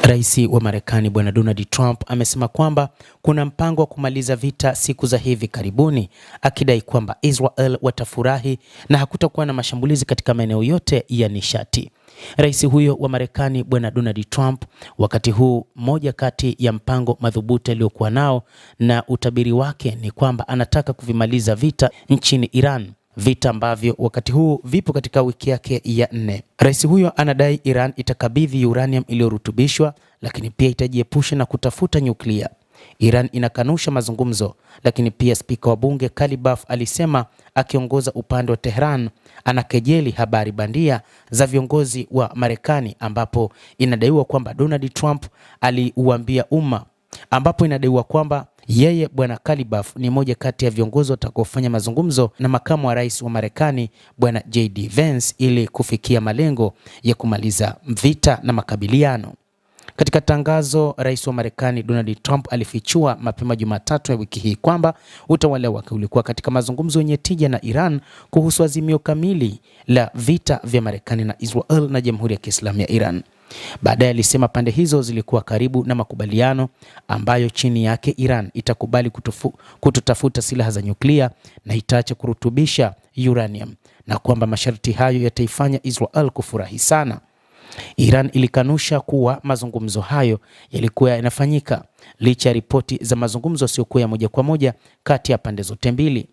Rais wa Marekani Bwana Donald Trump amesema kwamba kuna mpango wa kumaliza vita siku za hivi karibuni, akidai kwamba Israel watafurahi na hakutakuwa na mashambulizi katika maeneo yote ya nishati. Rais huyo wa Marekani Bwana Donald Trump, wakati huu moja kati ya mpango madhubuti aliyokuwa nao na utabiri wake ni kwamba anataka kuvimaliza vita nchini Iran. Vita ambavyo wakati huu vipo katika wiki yake ya 4. Rais huyo anadai Iran itakabidhi uranium iliyorutubishwa, lakini pia itajiepusha na kutafuta nyuklia. Iran inakanusha mazungumzo, lakini pia spika wa bunge Kalibaf alisema, akiongoza upande wa Tehran, anakejeli habari bandia za viongozi wa Marekani ambapo inadaiwa kwamba Donald Trump aliuambia umma, ambapo inadaiwa kwamba yeye Bwana Kalibaf ni moja kati ya viongozi watakaofanya mazungumzo na makamu wa rais wa Marekani Bwana JD Vance ili kufikia malengo ya kumaliza vita na makabiliano. Katika tangazo, rais wa Marekani Donald Trump alifichua mapema Jumatatu ya wiki hii kwamba utawala wake ulikuwa katika mazungumzo yenye tija na Iran kuhusu azimio kamili la vita vya Marekani na Israel na Jamhuri ya Kiislamu ya Iran. Baadaye alisema pande hizo zilikuwa karibu na makubaliano ambayo chini yake Iran itakubali kutotafuta silaha za nyuklia na itaacha kurutubisha uranium, na kwamba masharti hayo yataifanya Israel kufurahi sana. Iran ilikanusha kuwa mazungumzo hayo yalikuwa yanafanyika licha ya ripoti za mazungumzo yasiyokuwa ya moja kwa moja kati ya pande zote mbili.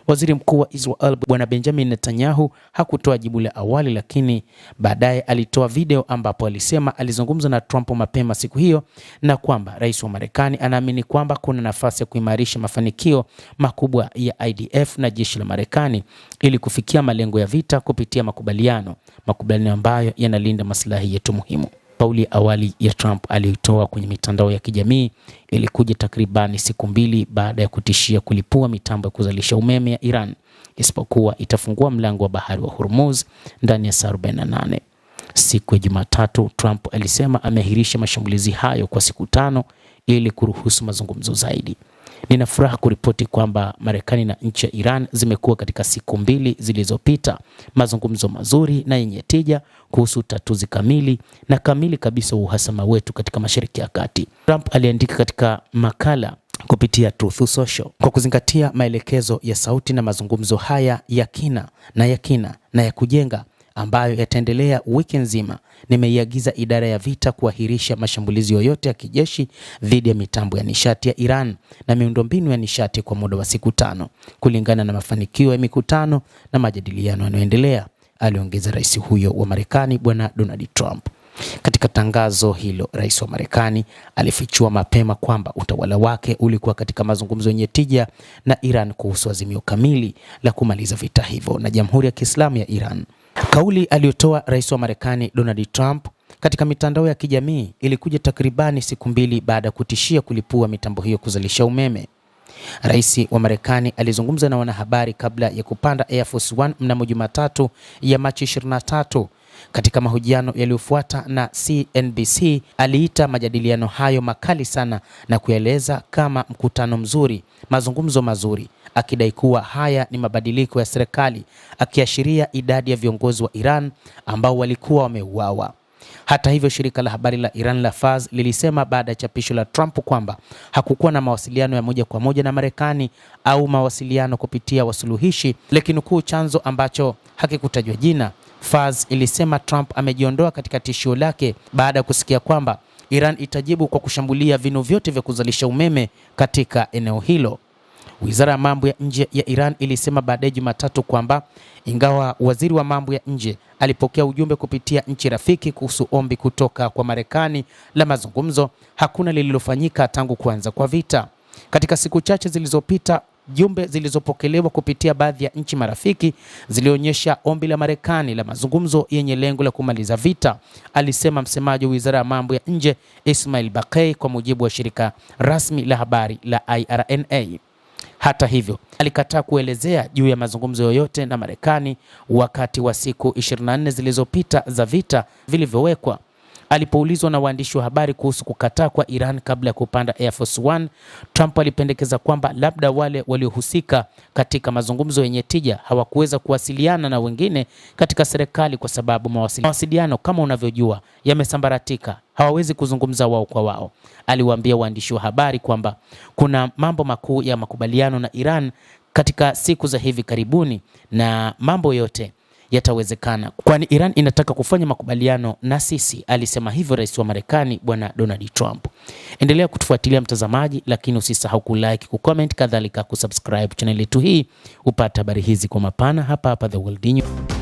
Waziri Mkuu wa Israel Bwana Benjamin Netanyahu hakutoa jibu la awali, lakini baadaye alitoa video ambapo alisema alizungumza na Trump mapema siku hiyo na kwamba rais wa Marekani anaamini kwamba kuna nafasi ya kuimarisha mafanikio makubwa ya IDF na jeshi la Marekani ili kufikia malengo ya vita kupitia makubaliano ambayo yanalinda maslahi yetu muhimu. Kauli awali ya Trump aliyotoa kwenye mitandao ya kijamii ilikuja takribani siku 2 baada ya kutishia kulipua mitambo ya kuzalisha umeme ya Iran isipokuwa itafungua mlango wa bahari wa Hormuz ndani ya saa 48. Siku ya Jumatatu, Trump alisema ameahirisha mashambulizi hayo kwa siku 5 ili kuruhusu mazungumzo zaidi. Nina furaha kuripoti kwamba Marekani na nchi ya Iran zimekuwa katika siku 2 zilizopita mazungumzo mazuri na yenye tija kuhusu utatuzi kamili kabisa wa uhasama wetu katika Mashariki ya Kati, Trump aliandika katika makala kupitia Truth Social. Kwa kuzingatia maelekezo ya sauti na mazungumzo haya ya kina na ya kujenga ambayo yataendelea wiki nzima, nimeiagiza idara ya vita kuahirisha mashambulizi yoyote ya kijeshi dhidi ya mitambo ya nishati ya Iran na miundombinu ya nishati kwa muda wa siku 5 kulingana na mafanikio ya mikutano na majadiliano yanayoendelea, aliongeza rais huyo wa Marekani Bwana Donald Trump. Katika tangazo hilo, rais wa Marekani alifichua mapema kwamba utawala wake ulikuwa katika mazungumzo yenye tija na Iran kuhusu azimio kamili la kumaliza vita hivyo na Jamhuri ya Kiislamu ya Iran. Kauli aliyotoa rais wa Marekani Donald Trump katika mitandao ya kijamii ilikuja takribani siku 2 baada ya kutishia kulipua mitambo hiyo kuzalisha umeme. Rais wa Marekani alizungumza na wanahabari kabla ya kupanda Air Force One mnamo Jumatatu ya Machi 23. Katika mahojiano yaliyofuata na CNBC, aliita majadiliano hayo makali sana na kueleza kama mkutano mzuri, mazungumzo mazuri, akidai kuwa haya ni mabadiliko ya serikali, akiashiria idadi ya viongozi wa Iran ambao walikuwa wameuawa. Hata hivyo, shirika la habari la Iran la Fars lilisema baada ya chapisho la Trump kwamba hakukuwa na mawasiliano ya moja kwa moja na Marekani au mawasiliano kupitia wasuluhishi, lakini chanzo ambacho hakikutajwa jina. Fars ilisema Trump amejiondoa katika tishio lake baada ya kusikia kwamba Iran itajibu kwa kushambulia vinu vyote vya kuzalisha umeme katika eneo hilo. Wizara ya mambo ya nje ya Iran ilisema baadaye Jumatatu kwamba ingawa waziri wa mambo ya nje alipokea ujumbe kupitia nchi rafiki kuhusu ombi kutoka kwa Marekani la mazungumzo, hakuna lililofanyika tangu kuanza kwa vita. Katika siku chache zilizopita, jumbe zilizopokelewa kupitia baadhi ya nchi marafiki zilionyesha ombi la Marekani la mazungumzo yenye lengo la kumaliza vita, alisema msemaji wa Wizara ya Mambo ya Nje Ismail Baqei, kwa mujibu wa shirika rasmi la habari la IRNA. Hata hivyo, alikataa kuelezea juu ya mazungumzo yoyote na Marekani wakati wa siku 24 zilizopita za vita vilivyowekwa. Alipoulizwa na waandishi wa habari kuhusu kukataa kwa Iran kabla ya kupanda Air Force One, Trump alipendekeza kwamba labda wale waliohusika katika mazungumzo yenye tija hawakuweza kuwasiliana na wengine katika serikali kwa sababu mawasiliano kama unavyojua yamesambaratika hawawezi kuzungumza wao kwa wao. Aliwaambia waandishi wa habari kwamba kuna mambo makuu ya makubaliano na Iran katika siku za hivi karibuni na mambo yote yatawezekana, kwani Iran inataka kufanya makubaliano na sisi. Alisema hivyo rais wa Marekani Bwana Donald Trump. Endelea kutufuatilia mtazamaji, lakini usisahau kulike, kucomment, kadhalika kusubscribe channel yetu hii upate habari hizi kwa mapana hapa The World News.